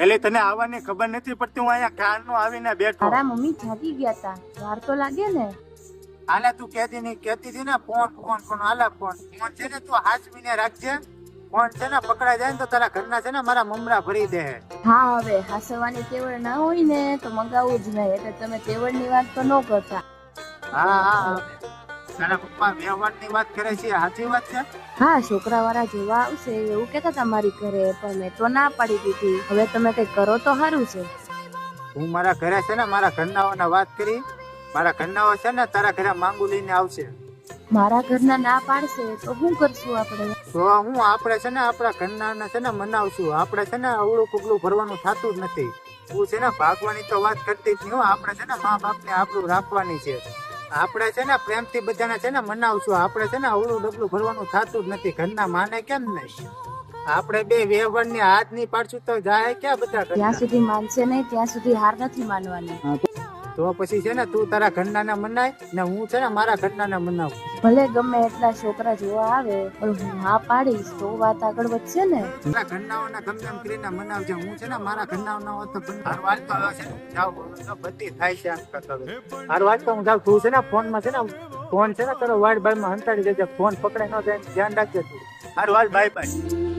એટલે તને આવવાની ખબર નથી પડતી? હું અહીંયા કારનો આવીને બેઠો. તારા મમ્મી જાગી ગયા તા, વાર તો લાગે ને. હાલે તું કેતી હતી ને ફોન હાલે ફોન છે ને તું હાચવીને રાખજે. ફોન છે ને પકડાઈ જાય ને તો તારા ઘરના છે ને મારા મમરા ભરી દે. હા, હવે હાસવાની તેવડ ના હોય ને તો મંગાવવું જ નહીં. એટલે તમે તેવડ ની વાત તો ન કરતા. હા, તારા પપ્પા વ્યવહારની વાત કરે છે, સાચી વાત છે? હા, છોકરા વાળા જોવા આવશે એવું કેતા તમારી ઘરે, પણ મેં તો ના પાડી દીધી. હવે તમે કઈ કરો તો સારું છે. હું મારા ઘરે છે ને મારા ઘરનાઓને વાત કરી. મારા ઘરનાઓ છે ને તારા ઘરે માંગુ લઈને આવશે. મારા ઘરના ના પાડશે તો શું કરશું આપણે? તો હું આપણે છે ને આપણા ઘરનાને છે ને મનાવશું. આપણે છે ને અવળું પગલું ભરવાનું થતું જ નથી. તું છે ને ભાગવાની તો વાત કરતી જ નહીં હો. આપણે છે ને મા બાપને આપણું રાખવાની છે. આપણે છે ને પ્રેમથી બધાને છે ને મનાવશું. આપણે છે ને અવળું ડગલું ભરવાનું થતું જ નથી. ઘરના માને કેમ નહીં? આપણે બે વ્યવહારની હાથ નહીં પાડશું તો જાય ક્યાં બધા? જ્યાં સુધી માનશે નહીં ત્યાં સુધી હાર નથી માનવાની. તો પછી છે ને તું તારા ઘરનાને મનાય ને હું છે ને મારા ઘરનાને મનાવું. ભલે ગમે એટલા છોકરા જોવા આવે પણ હું હા પાડીશ તો વાત આગળ વધશે ને. મારા ઘરનાઓને ગમે એમ કરીને મનાવજે. હું છે ને મારા ઘરનાઓના હોત તો વાત તો છે ને જાવ બધી થાય છે. આમ કરતો હાર વાત તો હું જાઉં. તું છે ને ફોનમાં છે ને ફોન છે ને તારો વાડ બાય માં હંતાડી દેજે. ફોન પકડે ન જાય ધ્યાન રાખજે તું. હાર વાત બાય બાય.